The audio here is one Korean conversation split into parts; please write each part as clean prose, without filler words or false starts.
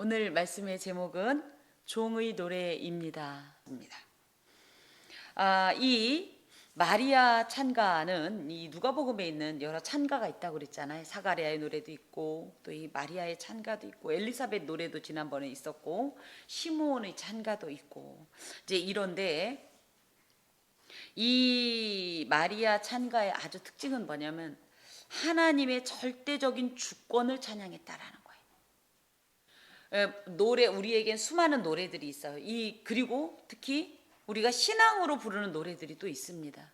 오늘 말씀의 제목은 종의 노래입니다. 이 마리아 찬가는 이 누가복음에 있는 여러 찬가가 있다고 그랬잖아요. 사가랴의 노래도 있고 또 이 마리아의 찬가도 있고 엘리사벳 노래도 지난번에 있었고 시므온의 찬가도 있고 이제 이런데 이 마리아 찬가의 아주 특징은 뭐냐면 하나님의 절대적인 주권을 찬양했다라는 거예요. 노래, 우리에겐 수많은 노래들이 있어요. 그리고 특히 우리가 신앙으로 부르는 노래들이 또 있습니다.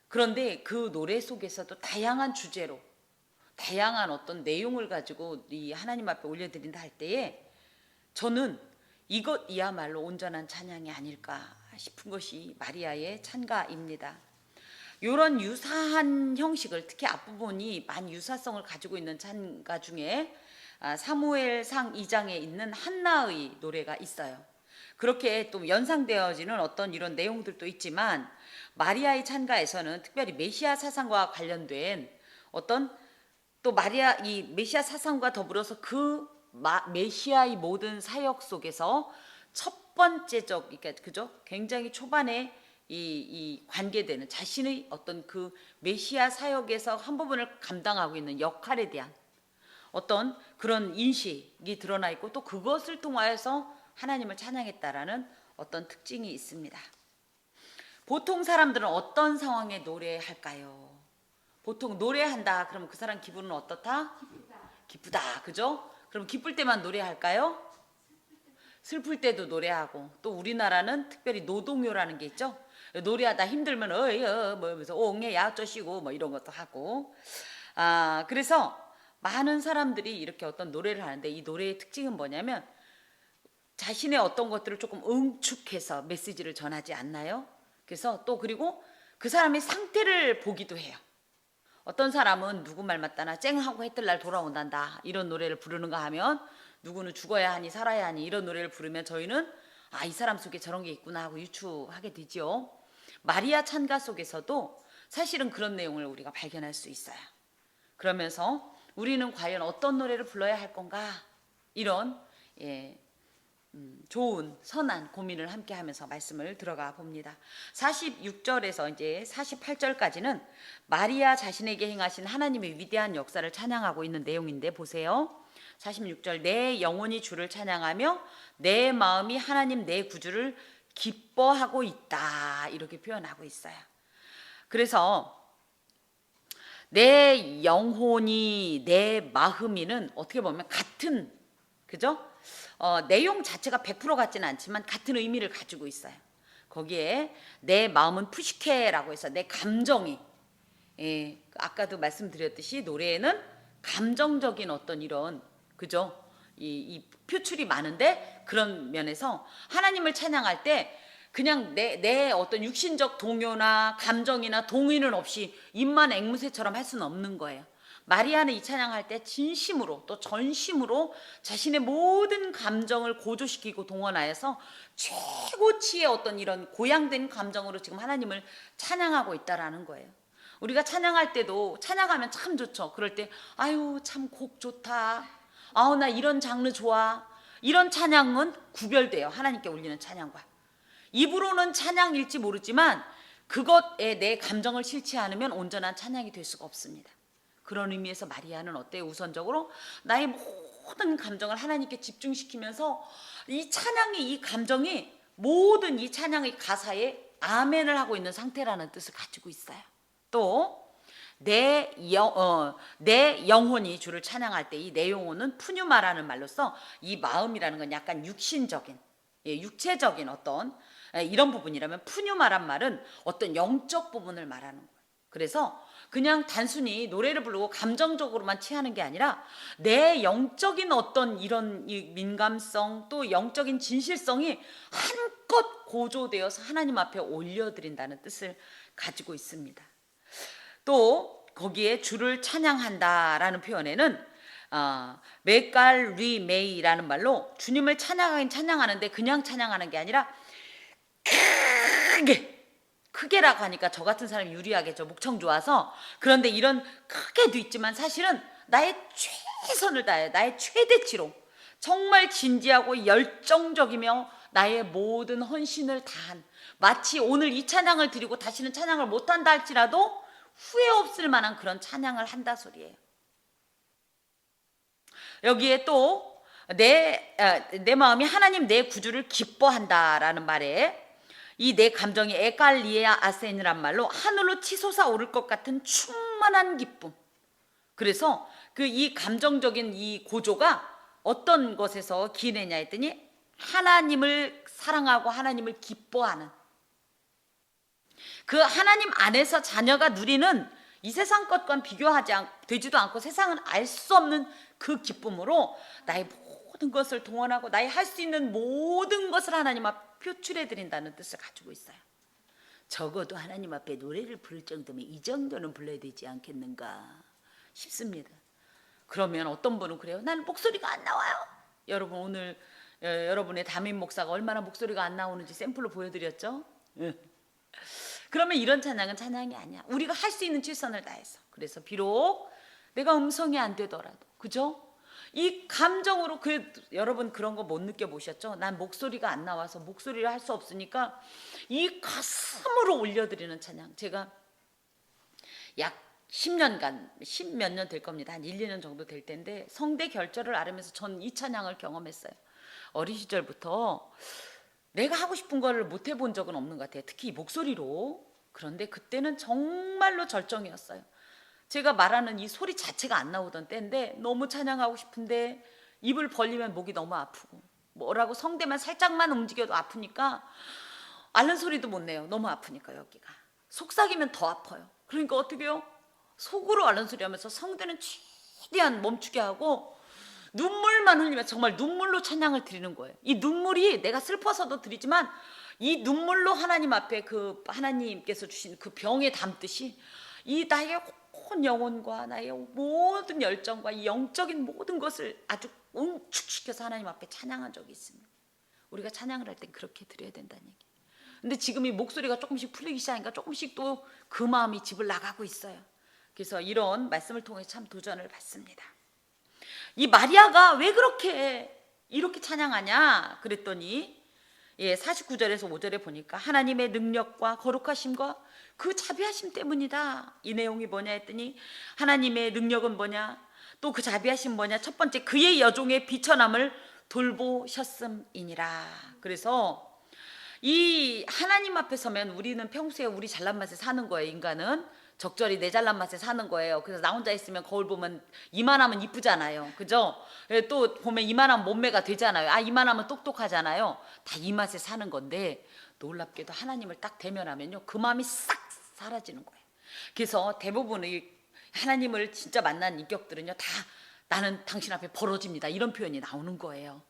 그런데 그 노래 속에서도 다양한 주제로 다양한 어떤 내용을 가지고 이 하나님 앞에 올려드린다 할 때에 저는 이것이야말로 온전한 찬양이 아닐까 싶은 것이 마리아의 찬가입니다. 이런 유사한 형식을, 특히 앞부분이 많이 유사성을 가지고 있는 찬가 중에 사무엘상 2장에 있는 한나의 노래가 있어요. 그렇게 또 연상되어지는 어떤 이런 내용들도 있지만 마리아의 찬가에서는 특별히 메시아 사상과 관련된 어떤 또 이 메시아 사상과 더불어서 그 메시아의 모든 사역 속에서 첫 번째적, 그러니까 그죠? 굉장히 초반에 이 관계되는 자신의 어떤 그 메시아 사역에서 한 부분을 감당하고 있는 역할에 대한 어떤 그런 인식이 드러나 있고 또 그것을 통하여서 하나님을 찬양했다라는 어떤 특징이 있습니다. 보통 사람들은 어떤 상황에 노래할까요? 보통 노래한다 그러면 그 사람 기분은 어떻다? 기쁘다. 그죠? 그럼 기쁠 때만 노래할까요? 슬플 때도 노래하고 또 우리나라는 특별히 노동요라는 게 있죠. 노래하다 힘들면 뭐 하면서 옹해야 어쩌시고 뭐 이런 것도 하고 그래서 많은 사람들이 이렇게 어떤 노래를 하는데 이 노래의 특징은 뭐냐면 자신의 어떤 것들을 조금 응축해서 메시지를 전하지 않나요? 그래서 또 그리고 그 사람의 상태를 보기도 해요. 어떤 사람은 누구 말 맞다나 쨍하고 해뜰 날 돌아온단다 이런 노래를 부르는가 하면 누구는 죽어야 하니 살아야 하니 이런 노래를 부르면 저희는 이 사람 속에 저런 게 있구나 하고 유추하게 되죠. 마리아 찬가 속에서도 사실은 그런 내용을 우리가 발견할 수 있어요. 그러면서 우리는 과연 어떤 노래를 불러야 할 건가 이런 좋은 선한 고민을 함께 하면서 말씀을 들어가 봅니다. 46절에서 이제 48절까지는 마리아 자신에게 행하신 하나님의 위대한 역사를 찬양하고 있는 내용인데 보세요. 46절 내 영혼이 주를 찬양하며 내 마음이 하나님 내 구주를 기뻐하고 있다 이렇게 표현하고 있어요. 그래서 내 영혼이 내 마음이는 어떻게 보면 같은 그죠? 내용 자체가 100% 같지는 않지만 같은 의미를 가지고 있어요. 거기에 내 마음은 푸시케라고 해서 내 감정이 아까도 말씀드렸듯이 노래에는 감정적인 어떤 이런 그죠? 이 표출이 많은데 그런 면에서 하나님을 찬양할 때 그냥 내 어떤 육신적 동요나 감정이나 동의는 없이 입만 앵무새처럼 할 수는 없는 거예요. 마리아는 이 찬양할 때 진심으로 또 전심으로 자신의 모든 감정을 고조시키고 동원하여서 최고치의 어떤 이런 고양된 감정으로 지금 하나님을 찬양하고 있다라는 거예요. 우리가 찬양할 때도 찬양하면 참 좋죠. 그럴 때 아유 참 곡 좋다. 아우 나 이런 장르 좋아. 이런 찬양은 구별돼요. 하나님께 올리는 찬양과. 입으로는 찬양일지 모르지만 그것에 내 감정을 실지 않으면 온전한 찬양이 될 수가 없습니다. 그런 의미에서 마리아는 어때요? 우선적으로 나의 모든 감정을 하나님께 집중시키면서 이 찬양이 이 감정이 모든 이 찬양의 가사에 아멘을 하고 있는 상태라는 뜻을 가지고 있어요. 또 내 영혼이 주를 찬양할 때 이 내 영혼은 푸뉴마라는 말로써 이 마음이라는 건 약간 육신적인 육체적인 어떤 이런 부분이라면 푸뉴마란 말은 어떤 영적 부분을 말하는 거예요. 그래서 그냥 단순히 노래를 부르고 감정적으로만 취하는 게 아니라 내 영적인 어떤 이런 이 민감성 또 영적인 진실성이 한껏 고조되어서 하나님 앞에 올려드린다는 뜻을 가지고 있습니다. 또 거기에 주를 찬양한다라는 표현에는 메깔리메이라는 말로 주님을 찬양하긴 찬양하는데 그냥 찬양하는 게 아니라 크게라고 하니까 저 같은 사람이 유리하겠죠. 목청 좋아서. 그런데 이런 크게도 있지만 사실은 나의 최선을 다해 나의 최대치로 정말 진지하고 열정적이며 나의 모든 헌신을 다한, 마치 오늘 이 찬양을 드리고 다시는 찬양을 못한다 할지라도 후회 없을 만한 그런 찬양을 한다 소리예요. 여기에 또 내 마음이 하나님 내 구주를 기뻐한다라는 말에 이 내 감정이 에갈리아 아센이란 말로 하늘로 치솟아 오를 것 같은 충만한 기쁨. 그래서 이 감정적인 이 고조가 어떤 것에서 기내냐 했더니 하나님을 사랑하고 하나님을 기뻐하는, 그 하나님 안에서 자녀가 누리는 이 세상 것과는 되지도 않고 세상은 알 수 없는 그 기쁨으로 나의 모든 것을 동원하고 나의 할 수 있는 모든 것을 하나님 앞에 표출해 드린다는 뜻을 가지고 있어요. 적어도 하나님 앞에 노래를 부를 정도면 이 정도는 불러야 되지 않겠는가 싶습니다. 그러면 어떤 분은 그래요. 나는 목소리가 안 나와요. 여러분 오늘 여러분의 담임 목사가 얼마나 목소리가 안 나오는지 샘플로 보여드렸죠. 그러면 이런 찬양은 찬양이 아니야. 우리가 할 수 있는 최선을 다해서. 그래서 비록 내가 음성이 안 되더라도, 그죠? 이 감정으로 여러분 그런 거 못 느껴보셨죠? 난 목소리가 안 나와서 목소리를 할 수 없으니까 이 가슴으로 올려드리는 찬양. 제가 약 10년간, 10몇 년 될 겁니다. 한 1, 2년 정도 될 텐데 성대 결절을 앓으면서 전 이 찬양을 경험했어요. 어린 시절부터 내가 하고 싶은 거를 못 해본 적은 없는 것 같아요. 특히 목소리로. 그런데 그때는 정말로 절정이었어요. 제가 말하는 이 소리 자체가 안 나오던 때인데 너무 찬양하고 싶은데 입을 벌리면 목이 너무 아프고 뭐라고 성대만 살짝만 움직여도 아프니까 앓는 소리도 못 내요. 너무 아프니까 여기가. 속삭이면 더 아파요. 그러니까 어떻게 해요? 속으로 앓는 소리 하면서 성대는 최대한 멈추게 하고 눈물만 흘리면서 정말 눈물로 찬양을 드리는 거예요. 이 눈물이 내가 슬퍼서도 드리지만 이 눈물로 하나님 앞에 그 하나님께서 주신 그 병에 담듯이 이 나의 온 영혼과 나의 모든 열정과 이 영적인 모든 것을 아주 응축시켜서 하나님 앞에 찬양한 적이 있습니다. 우리가 찬양을 할 땐 그렇게 드려야 된다는 얘기. 근데 지금 이 목소리가 조금씩 풀리기 시작하니까 조금씩 또 그 마음이 집을 나가고 있어요. 그래서 이런 말씀을 통해 참 도전을 받습니다. 이 마리아가 왜 이렇게 찬양하냐 그랬더니 49절에서 5절에 보니까 하나님의 능력과 거룩하심과 그 자비하심 때문이다. 이 내용이 뭐냐 했더니 하나님의 능력은 뭐냐, 또 그 자비하심 뭐냐, 첫 번째 그의 여종의 비천함을 돌보셨음이니라. 그래서 이 하나님 앞에 서면 우리는 평소에 우리 잘난 맛에 사는 거예요. 인간은 적절히 내 잘난 맛에 사는 거예요. 그래서 나 혼자 있으면 거울 보면 이만하면 이쁘잖아요. 그죠? 또 보면 이만하면 몸매가 되잖아요. 이만하면 똑똑하잖아요. 다 이 맛에 사는 건데 놀랍게도 하나님을 딱 대면하면요 그 마음이 싹 사라지는 거예요. 그래서 대부분의 하나님을 진짜 만난 인격들은요 다 나는 당신 앞에 벌어집니다 이런 표현이 나오는 거예요.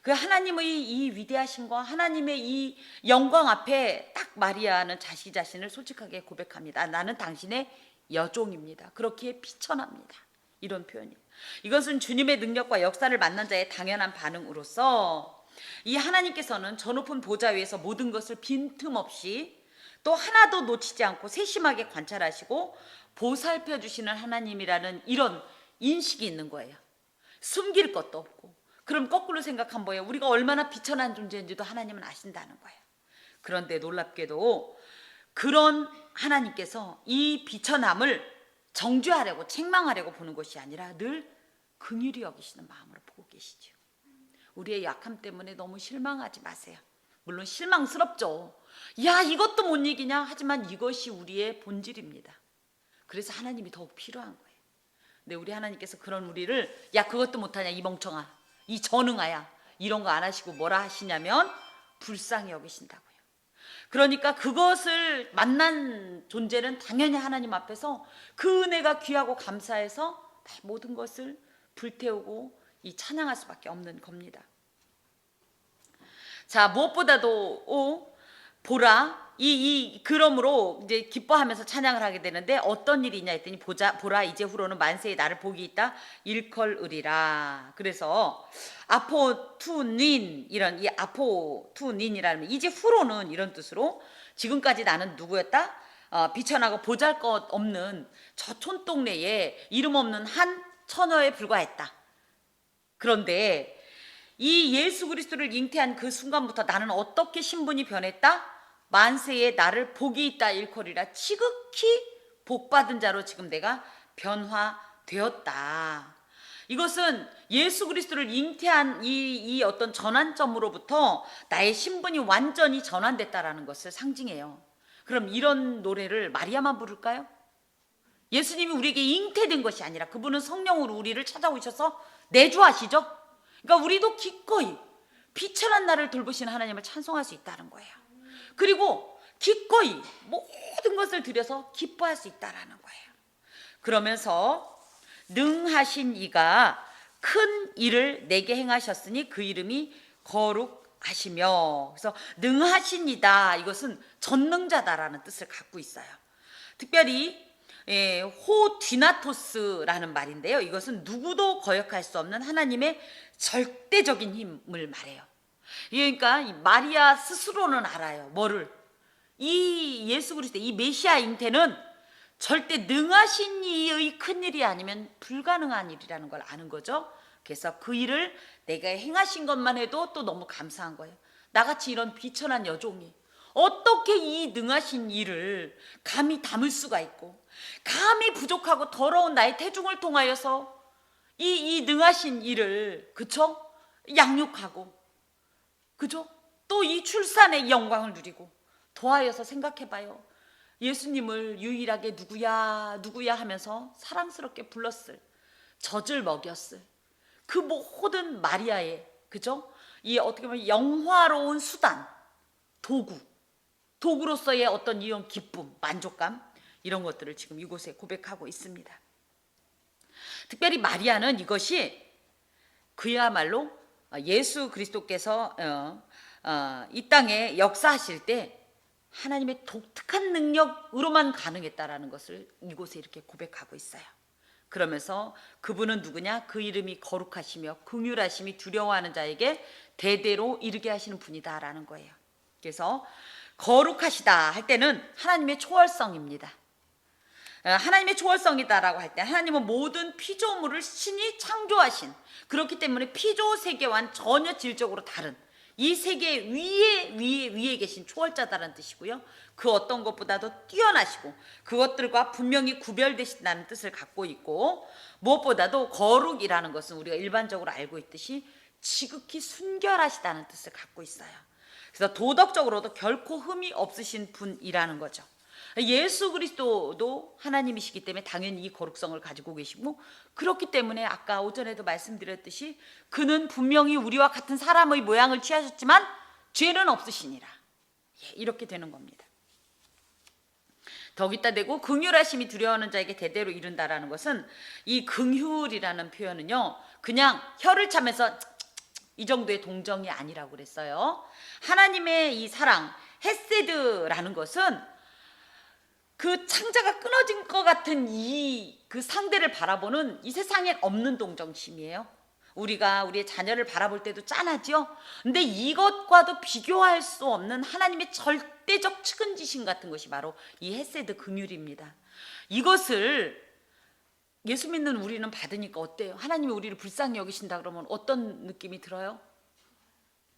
그 하나님의 이 위대하심과 하나님의 이 영광 앞에 딱 마리아는 자신을 솔직하게 고백합니다. 나는 당신의 여종입니다. 그렇기에 비천합니다. 이런 표현이에요. 이것은 주님의 능력과 역사를 만난 자의 당연한 반응으로서 이 하나님께서는 저 높은 보좌 위에서 모든 것을 빈틈없이 또 하나도 놓치지 않고 세심하게 관찰하시고 보살펴 주시는 하나님이라는 이런 인식이 있는 거예요. 숨길 것도 없고. 그럼 거꾸로 생각한 거예요. 우리가 얼마나 비천한 존재인지도 하나님은 아신다는 거예요. 그런데 놀랍게도 그런 하나님께서 이 비천함을 정죄하려고 책망하려고 보는 것이 아니라 늘 긍휼히 여기시는 마음으로 보고 계시죠. 우리의 약함 때문에 너무 실망하지 마세요. 물론 실망스럽죠. 야 이것도 못 이기냐? 하지만 이것이 우리의 본질입니다. 그래서 하나님이 더욱 필요한 거예요. 근데 우리 하나님께서 그런 우리를 야 그것도 못하냐 이 멍청아, 이 전응아야, 이런 거 안 하시고 뭐라 하시냐면 불쌍히 여기신다고요. 그러니까 그것을 만난 존재는 당연히 하나님 앞에서 그 은혜가 귀하고 감사해서 모든 것을 불태우고 이 찬양할 수밖에 없는 겁니다. 자, 무엇보다도 보라, 그러므로 이제 기뻐하면서 찬양을 하게 되는데 어떤 일이냐 했더니 보라 이제 후로는 만세의 나를 복이 있다 일컬으리라. 그래서 아포투닌, 이런 이 아포투닌이라는 이제 후로는 이런 뜻으로 지금까지 나는 누구였다? 비천하고 보잘것없는 저 촌동네에 이름 없는 한 처녀에 불과했다. 그런데 이 예수 그리스도를 잉태한 그 순간부터 나는 어떻게 신분이 변했다? 만세에 나를 복이 있다 일컬이라 지극히 복받은 자로 지금 내가 변화되었다. 이것은 예수 그리스도를 잉태한 이 어떤 전환점으로부터 나의 신분이 완전히 전환됐다라는 것을 상징해요. 그럼 이런 노래를 마리아만 부를까요? 예수님이 우리에게 잉태된 것이 아니라 그분은 성령으로 우리를 찾아오셔서 내주하시죠. 그러니까 우리도 기꺼이 비천한 나를 돌보시는 하나님을 찬송할 수 있다는 거예요. 그리고 기꺼이 모든 것을 들여서 기뻐할 수 있다는 거예요. 그러면서 능하신 이가 큰 일을 내게 행하셨으니 그 이름이 거룩하시며, 그래서 능하신 이다, 이것은 전능자다라는 뜻을 갖고 있어요. 특별히 호디나토스라는 말인데요, 이것은 누구도 거역할 수 없는 하나님의 절대적인 힘을 말해요. 그러니까 마리아 스스로는 알아요. 뭐를? 이 예수 그리스도, 이 메시아 잉태는 절대 능하신 이의 큰일이 아니면 불가능한 일이라는 걸 아는 거죠. 그래서 그 일을 내가 행하신 것만 해도 또 너무 감사한 거예요. 나같이 이런 비천한 여종이 어떻게 이 능하신 일을 감히 담을 수가 있고, 감히 부족하고 더러운 나의 태중을 통하여서 이 능하신 일을, 그쵸? 양육하고, 그죠? 또 이 출산의 영광을 누리고, 더하여서 생각해봐요. 예수님을 유일하게 누구야 누구야 하면서 사랑스럽게 불렀을, 젖을 먹였을 그 모든 마리아의, 그죠? 이 어떻게 보면 영화로운 수단, 도구로서의 어떤 이런 기쁨, 만족감, 이런 것들을 지금 이곳에 고백하고 있습니다. 특별히 마리아는 이것이 그야말로 예수 그리스도께서 이 땅에 역사하실 때 하나님의 독특한 능력으로만 가능했다라는 것을 이곳에 이렇게 고백하고 있어요. 그러면서 그분은 누구냐? 그 이름이 거룩하시며 긍휼하심이 두려워하는 자에게 대대로 이르게 하시는 분이다라는 거예요. 그래서 거룩하시다 할 때는 하나님의 초월성입니다. 하나님의 초월성이다라고 할 때 하나님은 모든 피조물을 신이 창조하신, 그렇기 때문에 피조 세계와는 전혀 질적으로 다른 이 세계 위에 계신 초월자다라는 뜻이고요. 그 어떤 것보다도 뛰어나시고 그것들과 분명히 구별되신다는 뜻을 갖고 있고, 무엇보다도 거룩이라는 것은 우리가 일반적으로 알고 있듯이 지극히 순결하시다는 뜻을 갖고 있어요. 그래서 도덕적으로도 결코 흠이 없으신 분이라는 거죠. 예수 그리스도도 하나님이시기 때문에 당연히 이 거룩성을 가지고 계시고, 그렇기 때문에 아까 오전에도 말씀드렸듯이 그는 분명히 우리와 같은 사람의 모양을 취하셨지만 죄는 없으시니라, 이렇게 되는 겁니다. 덕이다 대고 긍휼하심이 두려워하는 자에게 대대로 이른다라는 것은, 이 긍휼이라는 표현은요 그냥 혀를 차면서 이 정도의 동정이 아니라고 그랬어요. 하나님의 이 사랑, 헤세드라는 것은 그 창자가 끊어진 것 같은 그 상대를 바라보는 이 세상에 없는 동정심이에요. 우리가 우리의 자녀를 바라볼 때도 짠하죠. 근데 이것과도 비교할 수 없는 하나님의 절대적 측은지심 같은 것이 바로 이 헤세드 긍휼입니다. 이것을 예수 믿는 우리는 받으니까 어때요? 하나님이 우리를 불쌍히 여기신다 그러면 어떤 느낌이 들어요?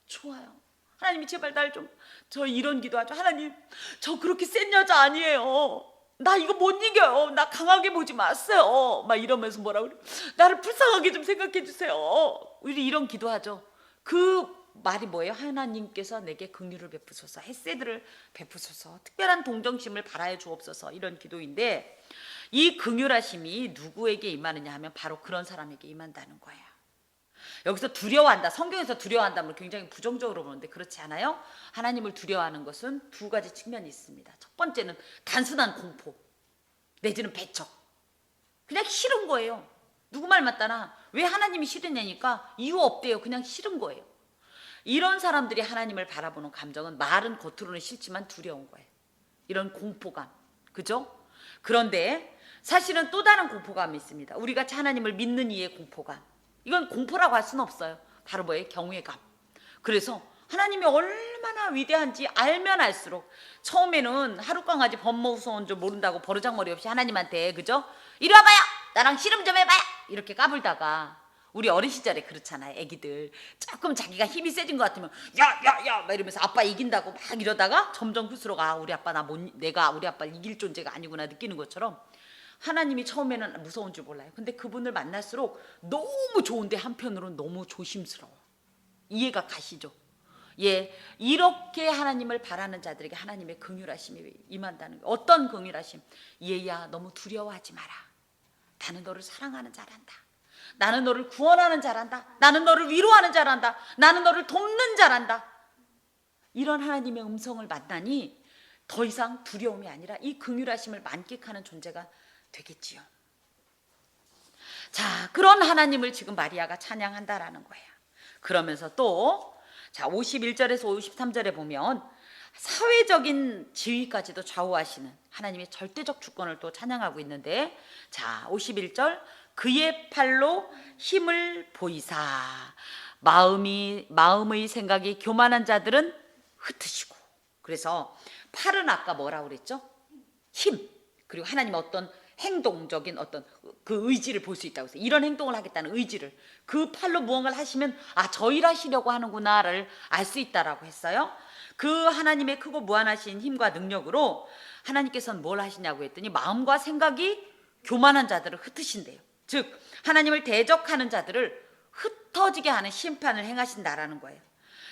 좋아요. 하나님이 제발 날 좀, 저 이런 기도하죠. 하나님, 저 그렇게 센 여자 아니에요. 나 이거 못 이겨요. 나 강하게 보지 마세요. 막 이러면서 뭐라 그래? 나를 불쌍하게 좀 생각해 주세요. 우리 이런 기도하죠. 그 말이 뭐예요? 하나님께서 내게 긍휼을 베푸소서, 헤세드를 베푸소서, 특별한 동정심을 바라여 주옵소서, 이런 기도인데, 이 긍휼하심이 누구에게 임하느냐 하면 바로 그런 사람에게 임한다는 거예요. 여기서 두려워한다, 성경에서 두려워한다면 굉장히 부정적으로 보는데 그렇지 않아요. 하나님을 두려워하는 것은 두 가지 측면이 있습니다. 첫 번째는 단순한 공포 내지는 배척, 그냥 싫은 거예요. 누구 말 맞다나 왜 하나님이 싫으냐니까 이유 없대요. 그냥 싫은 거예요. 이런 사람들이 하나님을 바라보는 감정은 말은 겉으로는 싫지만 두려운 거예요. 이런 공포감, 그죠? 그런데 사실은 또 다른 공포감이 있습니다. 우리가 하나님을 믿는 이의 공포감, 이건 공포라고 할 수는 없어요. 바로 뭐예요? 경외감. 그래서 하나님이 얼마나 위대한지 알면 알수록, 처음에는 하룻강아지 법 무서운 줄 모른다고 버르장머리 없이 하나님한테, 그죠? 이리 와봐요, 나랑 씨름 좀 해봐요, 이렇게 까불다가 우리 어린 시절에 그렇잖아요. 애기들 조금 자기가 힘이 세진 것 같으면 야야야 막 이러면서 아빠 이긴다고 막 이러다가 점점 클수록 아 우리 아빠 내가 우리 아빠를 이길 존재가 아니구나 느끼는 것처럼 하나님이 처음에는 무서운 줄 몰라요. 근데 그분을 만날수록 너무 좋은데 한편으로는 너무 조심스러워. 이해가 가시죠? 예, 이렇게 하나님을 바라는 자들에게 하나님의 긍휼하심이 임한다는 거예요. 어떤 긍휼하심? 얘야 너무 두려워하지 마라. 나는 너를 사랑하는 자란다. 나는 너를 구원하는 자란다. 나는 너를 위로하는 자란다. 나는 너를 돕는 자란다. 이런 하나님의 음성을 만나니 더 이상 두려움이 아니라 이 긍휼하심을 만끽하는 존재가 되겠지요. 자, 그런 하나님을 지금 마리아가 찬양한다라는 거예요. 그러면서 또 자 51절에서 53절에 보면 사회적인 지위까지도 좌우하시는 하나님의 절대적 주권을 또 찬양하고 있는데 자 51절 그의 팔로 힘을 보이사 마음의 생각이 교만한 자들은 흩으시고 그래서 팔은 아까 뭐라고 그랬죠? 힘 그리고 하나님의 어떤 행동적인 어떤 그 의지를 볼 수 있다고 했어요. 이런 행동을 하겠다는 의지를 그 팔로 무언가를 하시면 아 저 일하시려고 하는구나를 알 수 있다라고 했어요. 그 하나님의 크고 무한하신 힘과 능력으로 하나님께서는 뭘 하시냐고 했더니 마음과 생각이 교만한 자들을 흩으신대요. 즉 하나님을 대적하는 자들을 흩어지게 하는 심판을 행하신다라는 거예요.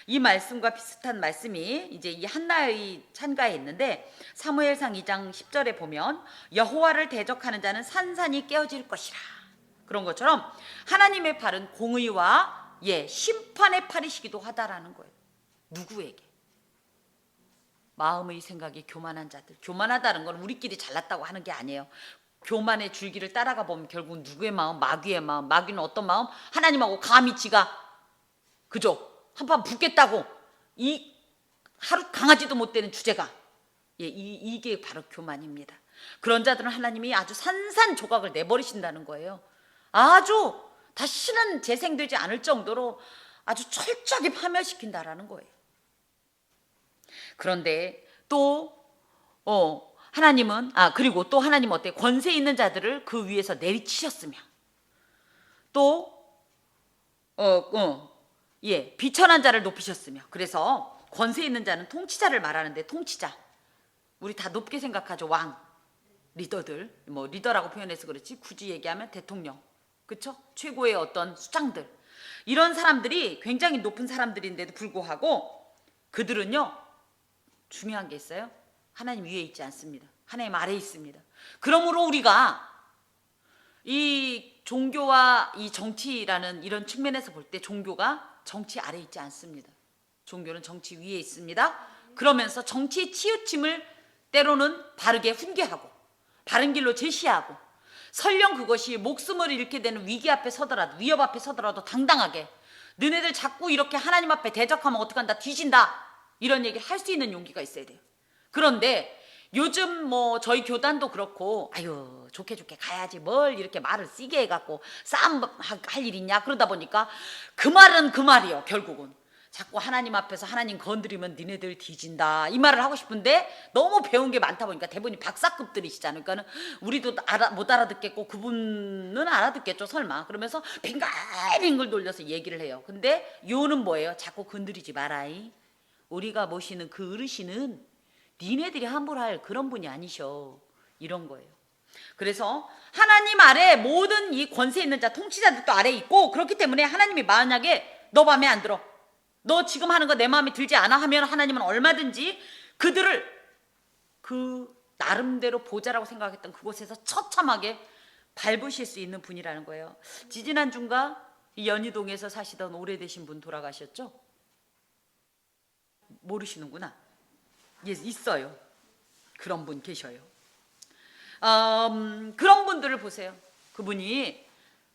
이 말씀과 비슷한 말씀이 이제 이 한나의 찬가에 있는데 사무엘상 2장 10절에 보면 여호와를 대적하는 자는 산산이 깨어질 것이라. 그런 것처럼 하나님의 팔은 공의와 심판의 팔이시기도 하다라는 거예요. 누구에게? 마음의 생각이 교만한 자들. 교만하다는 건 우리끼리 잘났다고 하는 게 아니에요. 교만의 줄기를 따라가 보면 결국 누구의 마음? 마귀의 마음. 마귀는 어떤 마음? 하나님하고 감히 지가 그죠? 한판 붙겠다고 이 하루 강아지도 못 되는 주제가 이게 바로 교만입니다. 그런 자들은 하나님이 아주 산산조각을 내버리신다는 거예요. 아주 다시는 재생되지 않을 정도로 아주 철저하게 파멸시킨다라는 거예요. 그런데 또 하나님은 그리고 또 하나님은 어때요? 권세 있는 자들을 그 위에서 내리치셨으며 또 비천한 자를 높이셨으며 그래서 권세 있는 자는 통치자를 말하는데 통치자 우리 다 높게 생각하죠. 왕 리더들 뭐 리더라고 표현해서 그렇지 굳이 얘기하면 대통령 그쵸? 최고의 어떤 수장들 이런 사람들이 굉장히 높은 사람들인데도 불구하고 그들은요 중요한 게 있어요. 하나님 위에 있지 않습니다. 하나님 아래에 있습니다. 그러므로 우리가 이 종교와 이 정치라는 이런 측면에서 볼 때 종교가 정치 아래에 있지 않습니다. 종교는 정치 위에 있습니다. 그러면서 정치의 치우침을 때로는 바르게 훈계하고 바른 길로 제시하고 설령 그것이 목숨을 잃게 되는 위기 앞에 서더라도 위협 앞에 서더라도 당당하게 너네들 자꾸 이렇게 하나님 앞에 대적하면 어떡한다 뒤진다 이런 얘기를 할 수 있는 용기가 있어야 돼요. 그런데 요즘 뭐 저희 교단도 그렇고 아유 좋게 가야지 뭘 이렇게 말을 세게 해갖고 싸움 할 일 있냐 그러다 보니까 그 말은 그 말이요. 결국은 자꾸 하나님 앞에서 하나님 건드리면 니네들 뒤진다 이 말을 하고 싶은데 너무 배운 게 많다 보니까 대부분이 박사급들이시잖아요. 그러니까 우리도 못 알아듣겠고 그분은 알아듣겠죠 설마. 그러면서 빙글빙글 돌려서 얘기를 해요. 근데 요는 뭐예요? 자꾸 건드리지 마라이. 우리가 모시는 그 어르신은 니네들이 함부로 할 그런 분이 아니셔 이런 거예요. 그래서 하나님 아래 모든 이 권세 있는 자 통치자들도 아래 있고 그렇기 때문에 하나님이 만약에 너 마음에 안 들어 너 지금 하는 거 내 마음에 들지 않아 하면 하나님은 얼마든지 그들을 그 나름대로 보좌라고 생각했던 그곳에서 처참하게 밟으실 수 있는 분이라는 거예요. 지지난주인가 이 연희동에서 사시던 오래되신 분 돌아가셨죠? 모르시는구나. 있어요. 그런 분 계셔요. 그런 분들을 보세요. 그분이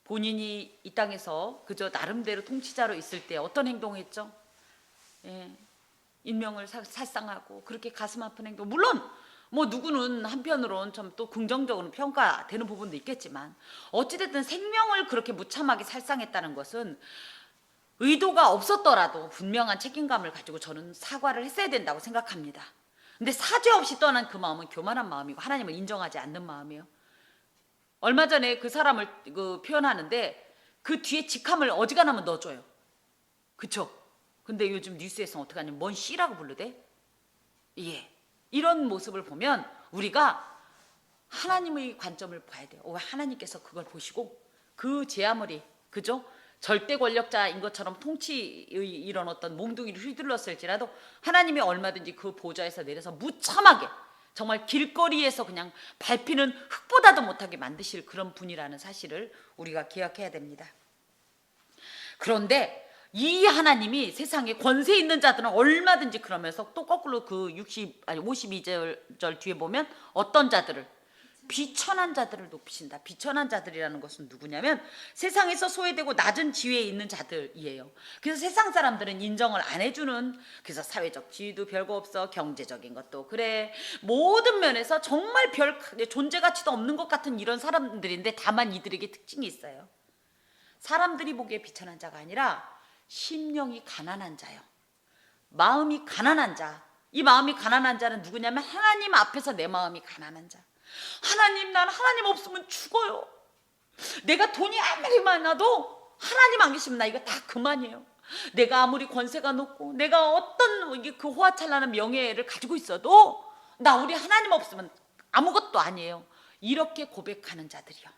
본인이 이 땅에서 그저 나름대로 통치자로 있을 때 어떤 행동을 했죠? 인명을 살상하고 그렇게 가슴 아픈 행동. 물론 뭐 누구는 한편으로는 좀 또 긍정적으로 평가되는 부분도 있겠지만 어찌됐든 생명을 그렇게 무참하게 살상했다는 것은 의도가 없었더라도 분명한 책임감을 가지고 저는 사과를 했어야 된다고 생각합니다. 근데 사죄 없이 떠난 그 마음은 교만한 마음이고 하나님을 인정하지 않는 마음이에요. 얼마 전에 그 사람을 표현하는데 그 뒤에 직함을 어지간하면 넣어줘요. 그쵸? 근데 요즘 뉴스에서 어떻게 하냐면 뭔 씨라고 부르대? 예. 이런 모습을 보면 우리가 하나님의 관점을 봐야 돼요. 하나님께서 그걸 보시고 그 제 아무리 그죠? 절대 권력자인 것처럼 통치의 이런 어떤 몽둥이를 휘둘렀을지라도 하나님이 얼마든지 그 보좌에서 내려서 무참하게 정말 길거리에서 그냥 밟히는 흙보다도 못하게 만드실 그런 분이라는 사실을 우리가 기억해야 됩니다. 그런데 이 하나님이 세상에 권세 있는 자들은 얼마든지 그러면서 또 거꾸로 그 52절 뒤에 보면 어떤 자들을 비천한 자들을 높이신다. 비천한 자들이라는 것은 누구냐면 세상에서 소외되고 낮은 지위에 있는 자들이에요. 그래서 세상 사람들은 인정을 안 해주는, 그래서 사회적 지위도 별거 없어, 경제적인 것도 그래, 모든 면에서 정말 별 존재 가치도 없는 것 같은 이런 사람들인데 다만 이들에게 특징이 있어요. 사람들이 보기에 비천한 자가 아니라 심령이 가난한 자요. 마음이 가난한 자. 이 마음이 가난한 자는 누구냐면 하나님 앞에서 내 마음이 가난한 자. 하나님, 난 하나님 없으면 죽어요. 내가 돈이 아무리 많아도 하나님 안 계시면 나 이거 다 그만이에요. 내가 아무리 권세가 높고 내가 어떤 그 호화찬란한 명예를 가지고 있어도 나 우리 하나님 없으면 아무것도 아니에요. 이렇게 고백하는 자들이요.